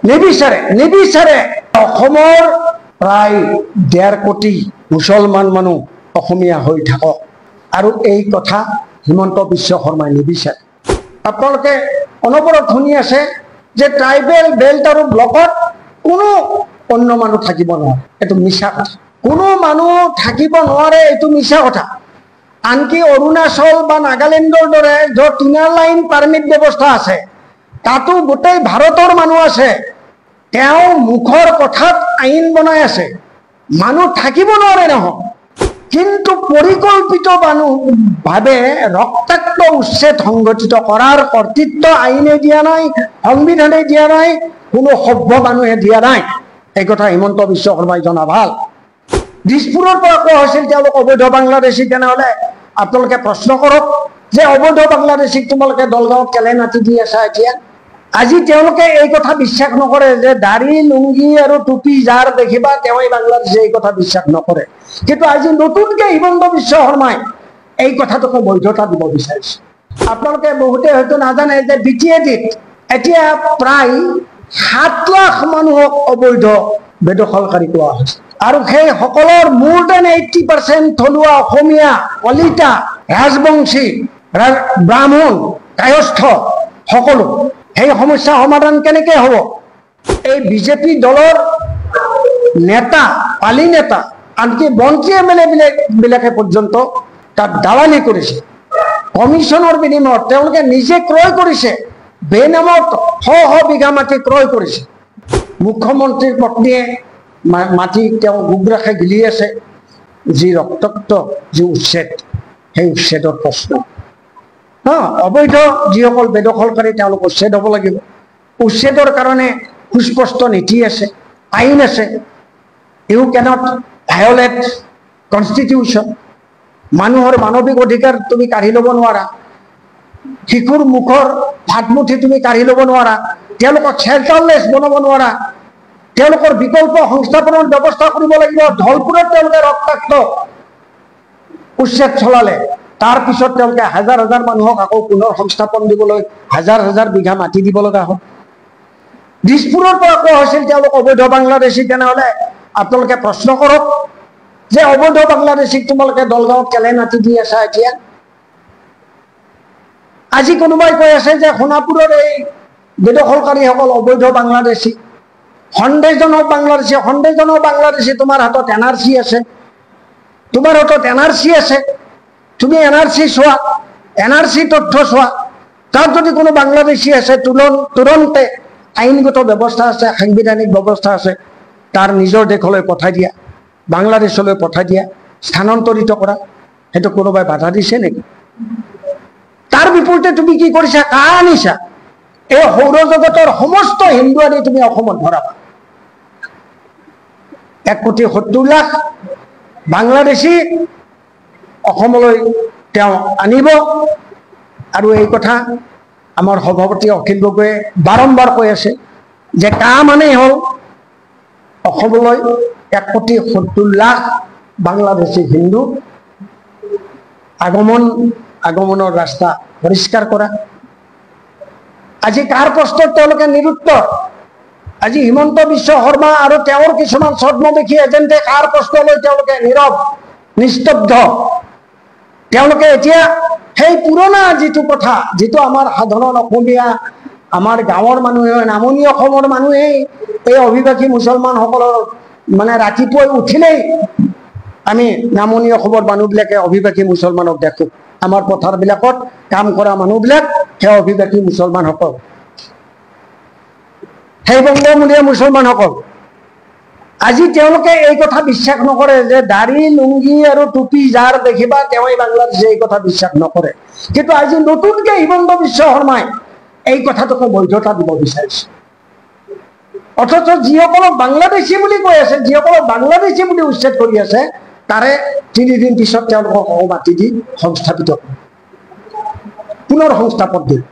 নিবিচাৰে অসমৰ প্ৰায় 1.5 কোটি মুছলমান মানুহ অসমীয়া হৈ থাকক আৰু এই কথা হিমন্ত বিশ্ব শৰ্মাই নিবিচাৰে। আপোনালোকে অনবৰত শুনি আছে যে ট্ৰাইবেল বেল্ট আৰু ব্লকত কোনো অন্য মানুহ থাকিব নোৱাৰে, এইটো মিছা কথা। কোনো মানুহ থাকিব নোৱাৰে, এইটো মিছা কথা। আনকি অৰুণাচল বা নাগালেণ্ডৰ দৰে য'ত ইনাৰ লাইন পাৰ্মিট ব্যৱস্থা আছে, তাতো গোটেই ভাৰতৰ মানুহ আছে। তেওঁ মুখৰ কথাত আইন বনাই আছে, মানুহ থাকিব নোৱাৰে নহয়, কিন্তু পৰিকল্পিত ভাৱে ৰক্তাক্ত উচ্ছেদ সংগঠিত কৰাৰ কৰ্তৃত্ব আইনে দিয়া নাই, সংবিধানে দিয়া নাই, কোনো সভ্য মানুহে দিয়া নাই। এই কথা হিমন্ত বিশ্ব শৰ্মাই জনা ভাল। দিছপুৰৰ পৰা কোৱা হৈছিল তেওঁলোক অবৈধ বাংলাদেশী, তেনেহ'লে আপোনালোকে প্ৰশ্ন কৰক যে অবৈধ বাংলাদেশীক তোমালোকে দলগাঁৱত কেলে মাতি দি আছা এতিয়া? আজি তেওঁলোকে এই কথা বিশ্বাস নকৰে যে দাড়ি লুংগি আৰু টুপি যাৰ দেখিবা তেওঁই বাংলাদেশী, এই কথা বিশ্বাস নকৰে। কিন্তু আজি নতুনকৈ হিমন্ত বিশ্ব শৰ্মাই এই কথাটোকে বৈধতা দিব বিচাৰিছে। আপোনালোকে বহুতে হয়তো নাজানে যে BTADত এতিয়া প্ৰায় 7 লাখ মানুহক অবৈধ বেদখলকাৰী কোৱা হৈছে আৰু সেই সকলৰ more than 80% থলুৱা অসমীয়া, কলিতা, ৰাজবংশী, ব্ৰাহ্মণ, কায়স্থ সকলো। সেই সমস্যা সমাধান কেনেকে হ'ব? এই বিজেপি দলৰ নেতা, পালি নেতা, আনকি মন্ত্ৰী MLA বিলাকে পৰ্যন্ত তাত দালালি কৰিছে। কমিশ্যনৰ বিনিময়ত তেওঁলোকে নিজে ক্ৰয় কৰিছে, বেনামত শ বিঘা মাটি ক্ৰয় কৰিছে। মুখ্যমন্ত্ৰীৰ পত্নীয়ে মাটি তেওঁ গুগৰাখে গিলি আছে। যি ৰক্তাক্ত যি উচ্ছেদ, সেই উচ্ছেদৰ প্ৰশ্ন অবৈধ যিসকল বেদখলকাৰী তেওঁলোক উচ্ছেদ হ'ব লাগিব। উচ্ছেদৰ কাৰণে সুস্পষ্ট নীতি আছে, আইন আছে। You can't violate constitution. মানুহৰ মানৱিক অধিকাৰ তুমি কাঢ়ি ল'ব নোৱাৰা, শিশুৰ মুখৰ ভাতমুঠি তুমি কাঢ়ি ল'ব নোৱাৰা, তেওঁলোকক শেল্টাৰলেছ বনাব নোৱাৰা, তেওঁলোকৰ বিকল্প সংস্থাপনৰ ব্যৱস্থা কৰিব লাগিব। ধলপুৰত তেওঁলোকে ৰক্তাক্ত উচ্ছেদ চলালে, তাৰ পিছত তেওঁলোকে হাজাৰ হাজাৰ মানুহক আকৌ পুনৰ সংস্থাপন দিবলৈ হাজাৰ বিঘা মাটি দিব লগা হ'ল। দিছপুৰৰ পৰা কোৱা হৈছিল তেওঁলোক অবৈধ বাংলাদেশী, তেনেহ'লে আপোনালোকে প্ৰশ্ন কৰক যে অবৈধ বাংলাদেশীক তোমালোকে দলগাঁৱত কেলে মাতি দি আছা এতিয়া? আজি কোনোবাই কৈ আছে যে সোণাপুৰৰ এই বেদখলকাৰীসকল অবৈধ বাংলাদেশী, সন্দেহজনক বাংলাদেশী। তোমাৰ হাতত NRC আছে, তোমাৰ হাতত NRC আছে, তুমি NRC চোৱা, NRC তথ্য চোৱা। তাত যদি কোনো বাংলাদেশী আছে, তুৰন্তে আইনগত ব্যৱস্থা আছে, সাংবিধানিক ব্যৱস্থা আছে, তাৰ নিজৰ দেশলৈ পঠাই দিয়া, বাংলাদেশলৈ পঠাই দিয়া, স্থানান্তৰিত কৰা। সেইটো কোনোবাই বাধা দিছে নেকি? তাৰ বিপৰীতে তুমি কি কৰিছা? কা আনিছা? এই সৌৰজগতৰ সমস্ত হিন্দু আনি তুমি অসমত ভৰাবা। 1,70,00,000 বাংলাদেশী অসমলৈ তেওঁ আনিব। আৰু এই কথা আমাৰ সভাপতি অখিল গগৈয়ে বাৰম্বাৰ কৈ আছে যে কা মানেই হ'ল অসমলৈ 1,70,00,000 বাংলাদেশী হিন্দু আগমনৰ ৰাস্তা পৰিষ্কাৰ কৰা। আজি কাৰ প্ৰশ্নত তেওঁলোকে নিৰুত্তৰ। আজি হিমন্ত বিশ্ব শৰ্মা আৰু তেওঁৰ কিছুমান ছদ্মবেশী এজেণ্টে কাৰ প্ৰশ্নলৈ তেওঁলোকে নীৰৱ, নিস্তব্ধ। তেওঁলোকে এতিয়া সেই পুৰণা যিটো কথা, যিটো আমাৰ সাধাৰণ অসমীয়া, আমাৰ গাঁৱৰ মানুহে, নামনি অসমৰ মানুহেই এই অভিবাসী মুছলমানসকলৰ মানে ৰাতিপুৱাই উঠিলেই আমি নামনি অসমৰ মানুহবিলাকে অভিবাসী মুছলমানক দেখোঁ। আমাৰ পথাৰবিলাকত কাম কৰা মানুহবিলাক সেই অভিবাসী মুছলমানসকল, সেই বংগমূলীয় মুছলমানসকল। আজি তেওঁলোকে এই কথা বিশ্বাস নকৰে যে দাড়ি লুংগি আৰু টুপি যাৰ দেখিবা তেওঁই বাংলাদেশী, এই কথা বিশ্বাস নকৰে। কিন্তু আজি নতুনকৈ হিমন্ত বিশ্ব শৰ্মাই এই কথাটোকে বৈধতা দিব বিচাৰিছে। অথচ যিসকলক বাংলাদেশী বুলি কৈ আছে, যিসকলক বাংলাদেশী বুলি উচ্ছেদ কৰি আছে, তাৰে 3 দিন পিছত তেওঁলোকক মাতি দি সংস্থাপিত পুনৰ সংস্থাপন দিল।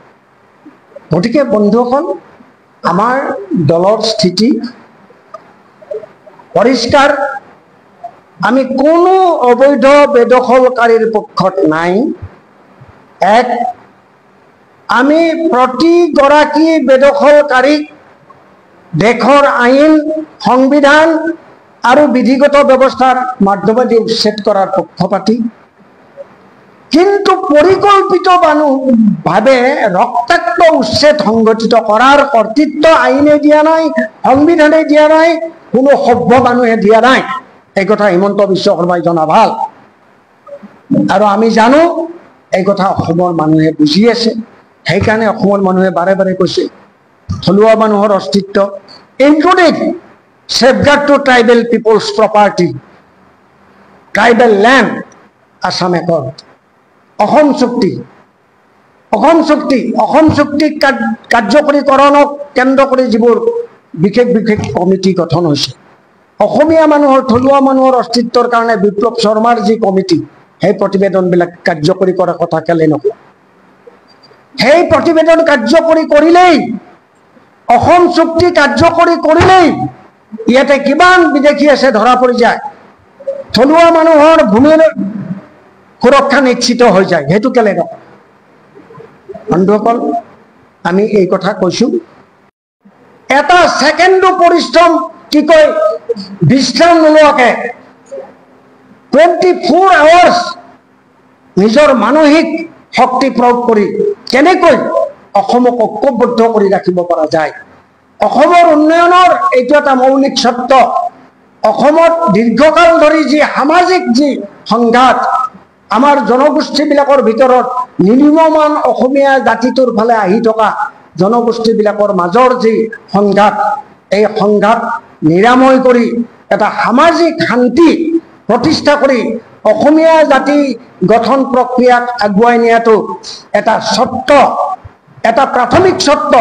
গতিকে বন্ধুসকল, আমাৰ দলৰ স্থিতি পৰিষ্কাৰ। আমি কোনো অবৈধ বেদখলকাৰীৰ পক্ষত নাই। আমি প্ৰতিগৰাকী বেদখলকাৰীক দেশৰ আইন সংবিধান আৰু বিধিগত ব্যৱস্থাৰ মাধ্যমেদি উচ্ছেদ কৰাৰ পক্ষপাতী, কিন্তু পৰিকল্পিতভাৱে ৰক্তাক্ত উচ্ছেদ সংগঠিত কৰাৰ কৰ্তৃত্ব আইনে দিয়া নাই, সংবিধানে দিয়া নাই, কোনো সভ্য মানুহে দিয়া নাই। এই কথা হিমন্ত বিশ্ব শৰ্মাই জনা ভাল, আৰু আমি জানো এই কথা অসমৰ মানুহে বুজি আছে। সেইকাৰণে অসমৰ মানুহে বাৰে বাৰে কৈছে থলুৱা মানুহৰ অস্তিত্ব, including safeguard to tribal people's property, tribal land, Assam Accord, Assam চুক্তি, অসম চুক্তি কাৰ্যকৰীকৰণক কেন্দ্ৰ কৰি যিবোৰ বিশেষ বিশেষ কমিটি গঠন হৈছে, অসমীয়া মানুহৰ থলুৱা মানুহৰ অস্তিত্বৰ কাৰণে বিপ্লৱ শৰ্মাৰ যি কমিটি, সেই প্ৰতিবেদনবিলাক কাৰ্যকৰী কৰাৰ কথা কেলে নকয়? সেই প্ৰতিবেদন কাৰ্যকৰী কৰিলেই, অসম চুক্তি কাৰ্যকৰী কৰিলেই ইয়াতে কিমান বিদেশী আছে ধৰা পৰি যায়, থলুৱা মানুহৰ ভূমিৰ সুৰক্ষা নিশ্চিত হৈ যায়। সেইটো কেলে নকয়? বন্ধুসকল, আমি এই কথা কৈছো, এটা ছেকেণ্ডো পৰিশ্ৰম কি কয় বিশ্ৰাম নোলোৱাকে 24 hours নিজৰ মানসিক শক্তি প্ৰয়োগ কৰি কেনেকৈ অসমক ঐক্যবদ্ধ কৰি ৰাখিব পৰা যায়। অসমৰ উন্নয়নৰ এইটো এটা মৌলিক সত্য। অসমত দীৰ্ঘকাল ধৰি যি সামাজিক যি সংঘাত, আমাৰ জনগোষ্ঠীবিলাকৰ ভিতৰত নিম্নমান অসমীয়া জাতিটোৰ ফালে আহি থকা জনগোষ্ঠীবিলাকৰ মাজৰ যি সংঘাত, এই সংঘাত নিৰাময় কৰি এটা সামাজিক শান্তি প্ৰতিষ্ঠা কৰি অসমীয়া জাতি গঠন প্ৰক্ৰিয়াক আগুৱাই নিয়াটো এটা চৰ্ত, এটা প্ৰাথমিক চৰ্ত।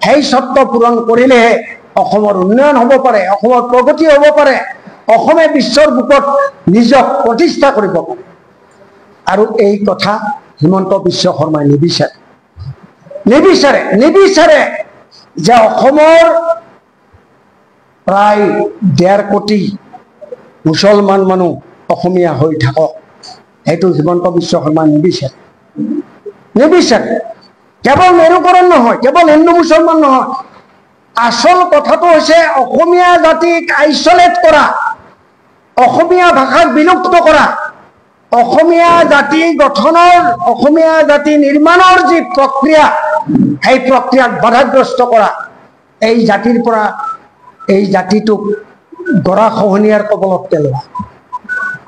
সেই চৰ্ত পূৰণ কৰিলেহে অসমৰ উন্নয়ন হ'ব পাৰে, অসমৰ প্ৰগতি হ'ব পাৰে, অসমে বিশ্বৰ বুকত নিজক প্ৰতিষ্ঠা কৰিব পাৰে। আৰু এই কথা হিমন্ত বিশ্ব শৰ্মাই নিবিচাৰে যে অসমৰ প্ৰায় 1.5 কোটি মুছলমান মানুহ অসমীয়া হৈ থাকক। সেইটো হিমন্ত বিশ্ব শৰ্মাই নিবিচাৰে। কেৱল মেৰুকৰণ নহয়, কেৱল হিন্দু মুছলমান নহয়, আচল কথাটো হৈছে অসমীয়া জাতিক আইচলেট কৰা, অসমীয়া ভাষাক বিলুপ্ত কৰা, অসমীয়া জাতি গঠনৰ, অসমীয়া জাতি নিৰ্মাণৰ যি প্ৰক্ৰিয়া, সেই প্ৰক্ৰিয়াক বাধাগ্ৰস্ত কৰা, এই জাতিৰ পৰা এই জাতিটোক গৰাখহনীয়াৰ কবলত পেলোৱা,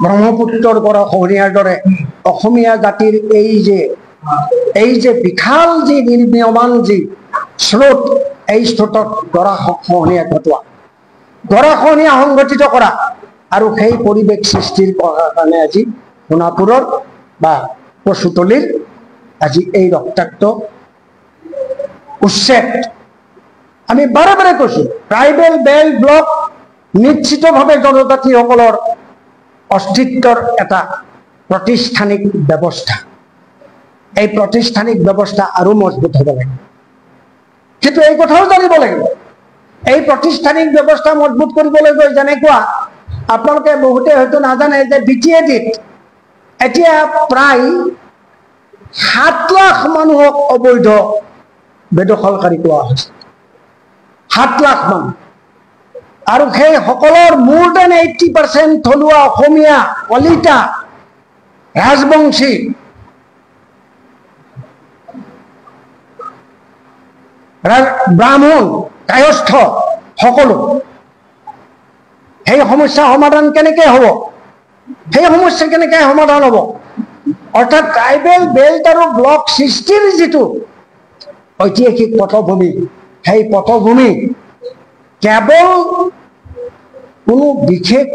ব্ৰহ্মপুত্ৰৰ গৰাখহনীয়াৰ দৰে অসমীয়া জাতিৰ এই যে বিশাল যি নিৰ্মীয়মান যি স্ৰোত, এই স্ৰোতত গৰাখহনীয়া ঘটোৱা, গৰাখহনীয়া সংগঠিত কৰা, আৰু সেই পৰিৱেশ সৃষ্টিৰ কাৰণে আজি সোণাপুৰৰ বা কচুতলিৰ আজি এই ৰক্তাক্ত উচ্ছেদ। আমি বাৰে বাৰে কৈছো, ট্ৰাইবেল বেল্ট ব্লক নিশ্চিতভাৱে জনজাতিসকলৰ অস্তিত্বৰ এটা প্ৰতিষ্ঠানিক ব্যৱস্থা। এই প্ৰতিষ্ঠানিক ব্যৱস্থা আৰু মজবুত হ'ব লাগিব, কিন্তু এই কথাও জানিব লাগিব, এই প্ৰতিষ্ঠানিক ব্যৱস্থা মজবুত কৰিবলৈ গৈ যেনেকুৱা আপোনালোকে বহুতে হয়তো নাজানে যে BTADত এতিয়া প্ৰায় 7 লাখ মানুহক অবৈধ বেদখলকাৰী কোৱা হৈছে, 7 লাখ মানুহ, আৰু সেই সকলৰ more than 80% থলুৱা অসমীয়া, কলিতা, ৰাজবংশী, ব্ৰাহ্মণ, কায়স্থ সকলো। সেই সমস্যা সমাধান কেনেকৈ হ'ব? সেই সমস্যা কেনেকৈ সমাধান হ'ব? অৰ্থাৎ ট্ৰাইবেল বেল্ট আৰু ব্লক সৃষ্টিৰ যিটো ঐতিহাসিক পটভূমি, সেই পটভূমি কেৱল কোনো বিশেষ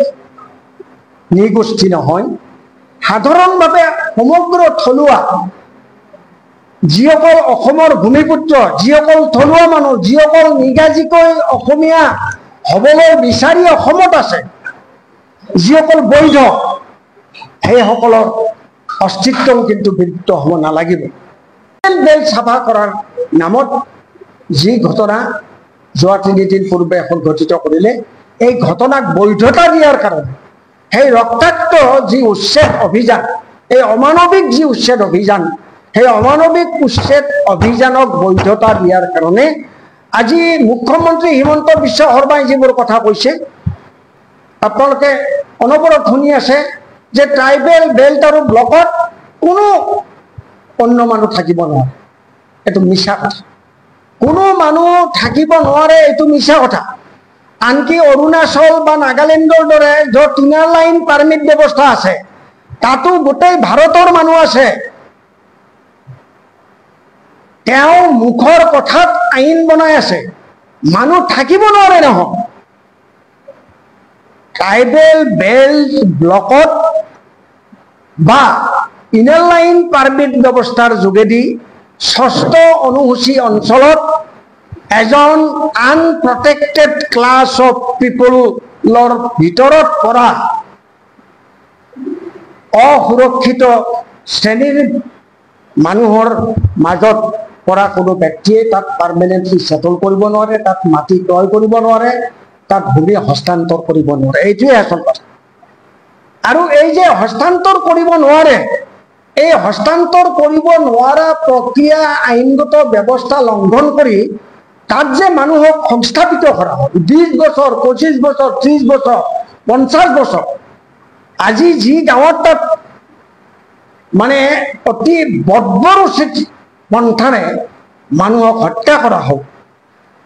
নৃগোষ্ঠী নহয়, সাধাৰণভাৱে সমগ্ৰ থলুৱা যিসকল অসমৰ ভূমিপুত্ৰ, যিসকল থলুৱা মানুহ, যিসকল নিগাজিকৈ অসমীয়া হ'বলৈ বিচাৰি অসমত আছে, যিসকল বৈধ, সেইসকলৰ অস্তিত্বও কিন্তু বিলুপ্ত হ'ব নালাগিব। বেল্ট চাফা কৰাৰ নামত যি ঘটনা যোৱা 3 দিন পূৰ্বে সংঘটিত কৰিলে, এই ঘটনাক বৈধতা দিয়াৰ কাৰণে সেই ৰক্তাক্ত যি উচ্ছেদ অভিযান, এই অমানৱিক যি উচ্ছেদ অভিযান, সেই অমানৱিক উচ্ছেদ অভিযানক বৈধতা দিয়াৰ কাৰণে আজি মুখ্যমন্ত্ৰী হিমন্ত বিশ্ব শৰ্মাই যিবোৰ কথা কৈছে আপোনালোকে অনবৰত শুনি আছে যে ট্ৰাইবেল বেল্ট আৰু ব্লকত কোনো অন্য মানুহ থাকিব নোৱাৰে। এইটো মিছা কথা। কোনো মানুহ থাকিব নোৱাৰে, এইটো মিছা কথা। আনকি অৰুণাচল বা নাগালেণ্ডৰ দৰে য'ত ইনাৰ লাইন পাৰ্মিট ব্যৱস্থা আছে তাতো গোটেই ভাৰতৰ মানুহ আছে। তেওঁ মুখৰ কথাত আইন বনাই আছে, মানুহ থাকিব নোৱাৰে নহয়। ট্ৰাইবেল বেল্ট ব্লকত বা ইনাৰ লাইন পাৰ্মিট ব্যৱস্থাৰ যোগেদি ৬ষ্ঠ অনুসূচী অঞ্চলত এজন আনপ্ৰটেক্টেড ক্লাছ অফ পিপলৰ ভিতৰত পৰা অসুৰক্ষিত শ্ৰেণীৰ মানুহৰ মাজত পৰা কোনো ব্যক্তিয়ে তাত পাৰ্মানেণ্টলি সেটল কৰিব নোৱাৰে, তাত মাটি ক্ৰয় কৰিব নোৱাৰে, তাত ভূমি হস্তান্তৰ কৰিব নোৱাৰে। এইটোৱে আচল কথা। আৰু এই যে হস্তান্তৰ কৰিব নোৱাৰে, এই হস্তান্তৰ কৰিব নোৱাৰা প্ৰক্ৰিয়া আইনগত ব্যৱস্থা লংঘন কৰি তাত যে মানুহক সংস্থাপিত কৰা হয় 20 বছৰ, 25 বছৰ, 30 বছৰ, 50 বছৰ। আজি যি গাঁৱত তাত মানে অতি বৰ্বৰোচিত পন্থাৰে মানুহক হত্যা কৰা হ'ল,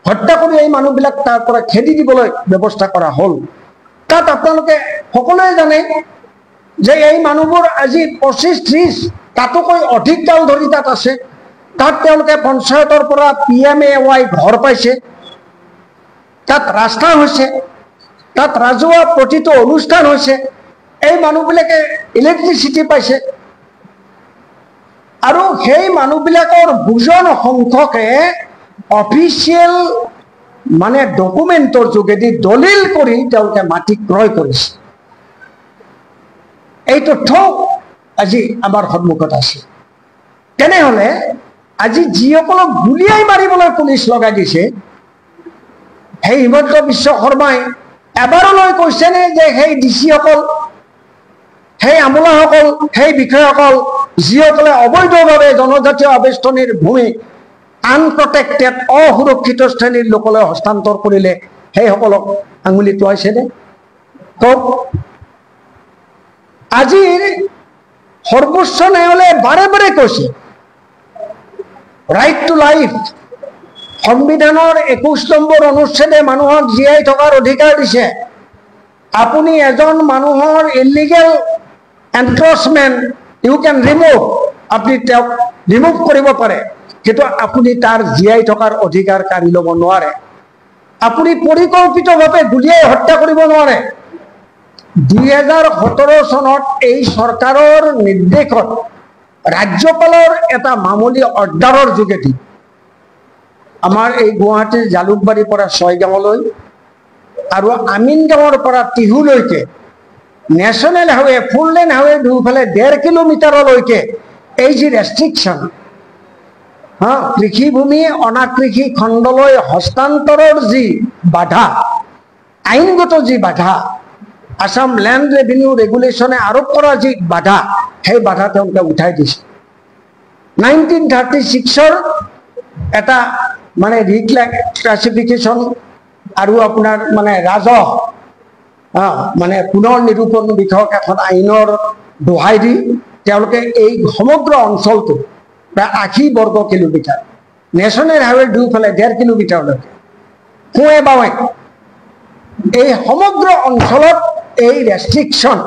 হত্যা কৰি এই মানুহবিলাক তাৰ পৰা খেদি দিবলৈ ব্যৱস্থা কৰা হ'ল। তাত আপোনালোকে সকলোৱে জানে যে এই মানুহবোৰ আজি 25-30 তাতোকৈ অধিক কাল ধৰি তাত আছে। তাত তেওঁলোকে পঞ্চায়তৰ পৰা PMAY ঘৰ পাইছে, তাত ৰাস্তা হৈছে, তাত ৰাজহুৱা প্ৰতিটো অনুষ্ঠান হৈছে, এই মানুহবিলাকে ইলেক্ট্ৰিচিটি পাইছে। আৰু সেই মানুহবিলাকৰ বুজন সংখ্যকে অফিচিয়েল মানে ডকুমেণ্টৰ যোগেদি দলিল কৰি তেওঁলোকে মাটি ক্ৰয় কৰিছে। এই তথ্য আজি আমাৰ সন্মুখত আছে। তেনেহলে আজি যিসকলক গুলিয়াই মাৰিবলৈ পুলিচ লগাই দিছে, সেই হিমন্ত বিশ্ব শৰ্মাই এবাৰলৈ কৈছেনে যে সেই ডিচিসকল, সেই আমোলাসকল, সেই বিষয়াসকল যিসকলে অবৈধভাৱে জনজাতীয় আবেষ্টনীৰ ভূমি আনপ্ৰটেক্টেড অসুৰক্ষিত শ্ৰেণীৰ লোকলৈ হস্তান্তৰ কৰিলে সেইসকলক আঙুলি টোৱাইছেনে? কওক। আজিৰ সৰ্বোচ্চ ন্যায়ালয়ে বাৰে বাৰে কৈছে ৰাইট টু লাইফ, সংবিধানৰ 21 নম্বৰ অনুচ্ছেদে মানুহক জীয়াই থকাৰ অধিকাৰ দিছে। আপুনি এজন মানুহৰ ইলিগেল এনক্ৰচমেণ্ট ইউ কেন ৰিমুভ, আপুনি তেওঁক ৰিমুভ কৰিব পাৰে, কিন্তু আপুনি তাৰ জীয়াই থকাৰ অধিকাৰ কাঢ়ি ল'ব নোৱাৰে। আপুনি পৰিকল্পিতভাৱে গুলিয়াই হত্যা কৰিব নোৱাৰে। 2017 চনত এই চৰকাৰৰ নিৰ্দেশত ৰাজ্যপালৰ এটা মামুলি অৰ্ডাৰৰ যোগেদি আমাৰ এই গুৱাহাটীৰ জালুকবাৰীৰ পৰা ছয়গাঁৱলৈ আৰু আমিনগাঁৱৰ পৰা টিহুলৈকে নেশ্যনেল হাইৱে, 4 লেন হাইৱে দুফালে 1.5 কিলোমিটাৰলৈকে এই যি ৰেষ্ট্ৰিকশ্যন, কৃষিভূমি অনাকৃষি খণ্ডলৈ হস্তান্তৰৰ যি বাধা, আইনগত যি বাধা, আসাম লেণ্ড ৰেভিনিউ ৰেগুলেশ্যনে আৰোপ কৰা যি বাধা, সেই বাধা তেওঁলোকে উঠাই দিছে। 1936ৰ এটা মানে ৰিক্লাছিফিকেশ্যন আৰু আপোনাৰ মানে ৰাজহ মানে পুনৰ নিৰূপণ বিষয়ক এখন আইনৰ দোহাই দি তেওঁলোকে এই সমগ্ৰ অঞ্চলটো প্ৰায় 80 বৰ্গ কিলোমিটাৰ, নেশ্যনেল হাইৱে দুফালে 1.5 কিলোমিটাৰলৈকে সোঁৱে বাৱে এই সমগ্ৰ অঞ্চলত এই ৰেষ্ট্ৰিকশ্যন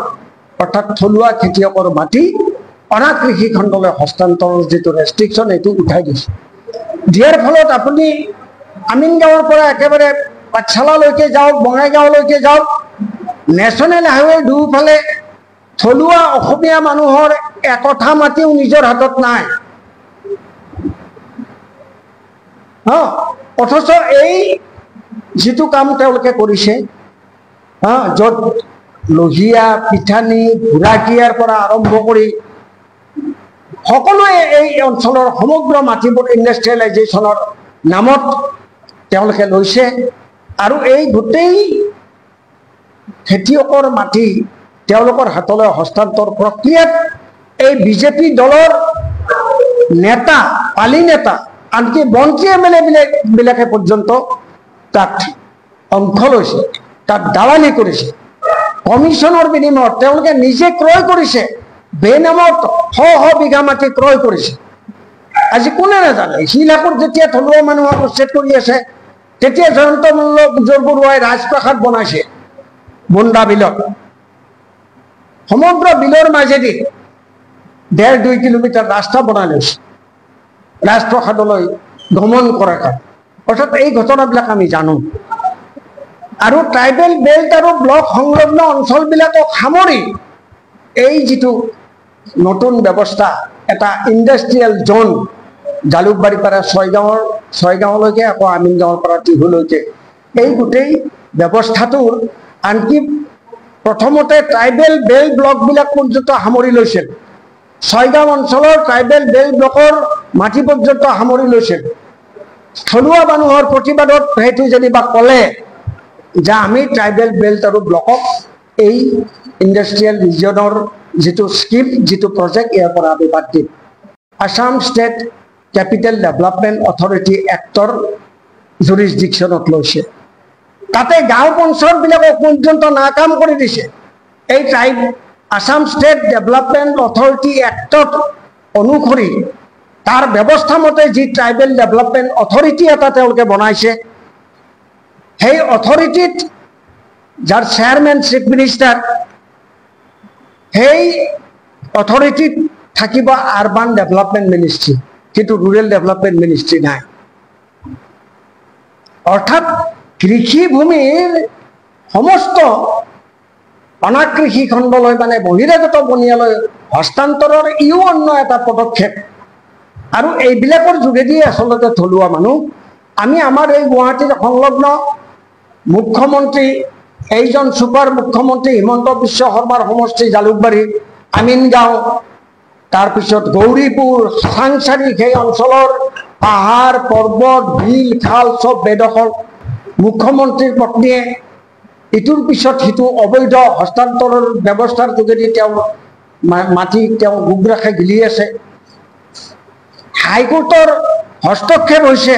অৰ্থাৎ থলুৱা খেতিয়কৰ মাটি অনাকৃষি খণ্ডলৈ হস্তান্তৰৰ যিটো ৰেষ্ট্ৰিকশ্যন, এইটো উঠাই দিছে। দিয়াৰ ফলত আপুনি আমিনগাঁৱৰ পৰা একেবাৰে পাঠশালালৈকে যাওক, বঙাইগাঁৱলৈকে যাওক, নেশ্যনেল হাইৱে দুফালে থলুৱা অসমীয়া মানুহৰ একঠা মাটিও নিজৰ হাতত নাই। অথচ এই যিটো কাম তেওঁলোকে কৰিছে, য'ত লোহিয়া, পিঠানী, ঘোৰাকিয়াৰ পৰা আৰম্ভ কৰি সকলোৱে এই অঞ্চলৰ সমগ্ৰ মাটিবোৰ ইণ্ডাষ্ট্ৰিয়েলাইজেশ্যনৰ নামত তেওঁলোকে লৈছে। আৰু এই গোটেই খেতিয়কৰ মাটি তেওঁলোকৰ হাতলৈ হস্তান্তৰ প্ৰক্ৰিয়াত এই বিজেপি দলৰ নেতা, পালি নেতা আনকি মন্ত্ৰী MLA বিলাকে পৰ্যন্ত তাত অংশ লৈছে, তাত দালালি কৰিছে। কমিশনৰ বিনিময়ত তেওঁলোকে নিজে ক্ৰয় কৰিছে, বেনামত শ বিঘা মাটি ক্ৰয় কৰিছে। আজি কোনে নাজানে? শিলাপুৰ যেতিয়া থলুৱা মানুহক উচ্ছেদ কৰি আছে, তেতিয়া জয়ন্ত মল্ল বৰুৱাই ৰাজপ্ৰাসাদ বনাইছে মুণ্ডা বিলত। সমগ্ৰ বিলৰ মাজেদি 1.5-2 কিলোমিটাৰ ৰাস্তা বনাই লৈছে ৰাজপ্ৰসাদলৈ গমন কৰাৰ কাৰণে। অৰ্থাৎ এই ঘটনাবিলাক আমি জানো। আৰু ট্ৰাইবেল বেল্ট আৰু ব্লক সংলগ্ন অঞ্চলবিলাকক সামৰি এই যিটো নতুন ব্যৱস্থা, এটা ইণ্ডাষ্ট্ৰিয়েল জোন, জালুকবাৰীৰ পৰা ছয়গাঁৱলৈকে, আকৌ আমিনগাঁৱৰ পৰা টিহুলৈকে, এই গোটেই ব্যৱস্থাটোৰ আনকি প্ৰথমতে ট্ৰাইবেল বেল্ট ব্লকবিলাক পৰ্যন্ত সামৰি লৈছিল। ছয়গাঁও অঞ্চলৰ ট্ৰাইবেল বেল্ট ব্লকৰ মাটি পৰ্যন্ত সামৰি লৈছিল। থলুৱা মানুহৰ প্ৰতিবাদত সেইটো যেনিবা ক'লে যে আমি ট্ৰাইবেল বেল্ট আৰু ব্লকক এই ইণ্ডাষ্ট্ৰিয়েল ৰিজনৰ যিটো স্কিম, যিটো প্ৰজেক্ট, ইয়াৰ পৰা আমি বাদ দিম। Assam state capital development authority act জুৰিছডিকশ্যনত লৈছে। তাতে গাঁও পঞ্চায়তবিলাকক পৰ্যন্ত নাকাম কৰি দিছে। এই আসাম ষ্টেট ডেভেলপমেণ্ট অথৰিটি এক্টত অনুসৰি তাৰ ব্যৱস্থা মতে যি ট্ৰাইবেল ডেভেলপমেণ্ট অথৰিটি এটা তেওঁলোকে বনাইছে, সেই অথৰিটিত যাৰ চেয়াৰমেন চিফ মিনিষ্টাৰ, সেই অথৰিটিত থাকিব আৰবান ডেভেলপমেণ্ট মিনিষ্ট্ৰী, কিন্তু ৰুৰেল ডেভেলপমেণ্ট মিনিষ্ট্ৰী নাই। অৰ্থাৎ কৃষিভূমিৰ সমস্ত অনাকৃষি খণ্ডলৈ, মানে বহিৰাগত বনিয়ালৈ হস্তান্তৰৰ ইও অন্য এটা পদক্ষেপ। আৰু এইবিলাকৰ যোগেদি আচলতে থলুৱা মানুহ, আমি আমাৰ এই গুৱাহাটীৰ সংলগ্ন মুখ্যমন্ত্ৰী, এইজন ছুপাৰ মুখ্যমন্ত্ৰী হিমন্ত বিশ্ব শৰ্মাৰ সমষ্টি জালুকবাৰী, আমিনগাঁও, তাৰপিছত গৌৰীপুৰ, চাংচাৰী, সেই অঞ্চলৰ পাহাৰ পৰ্বত বিল খাল চব বেদখল। মুখ্যমন্ত্ৰীৰ পত্নীয়ে ইটোৰ পিছত সিটো অবৈধ হস্তান্তৰৰ ব্যৱস্থাৰ যোগেদি তেওঁ মাটি গুগৰাখে গিলি আছে। হাইকোৰ্টৰ হস্তক্ষেপ হৈছে,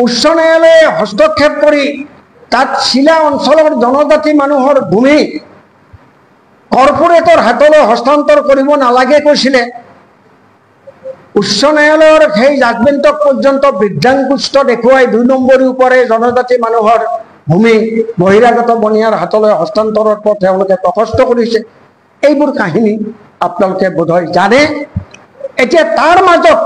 উচ্চ ন্যায়ালয়ে হস্তক্ষেপ কৰি তাত চিলা অঞ্চলৰ জনজাতি মানুহৰ ভূমি কৰ্পোৰেটৰ হাতলৈ হস্তান্তৰ কৰিব নালাগে কৈছিলে। উচ্চ ন্যায়ালয়ৰ সেই জাজমেণ্টক পৰ্যন্ত বৃদ্ধাংকুষ্ট দেখুৱাই 2 নম্বৰী ওপৰে জনজাতি মানুহৰ ভূমি বহিৰাগত বনিয়াৰ হাতলৈ হস্তান্তৰৰ পথ তেওঁলোকে প্ৰশস্ত কৰিছে। এইবোৰ কাহিনী আপোনালোকে বোধহয় জানে। এতিয়া তাৰ মাজত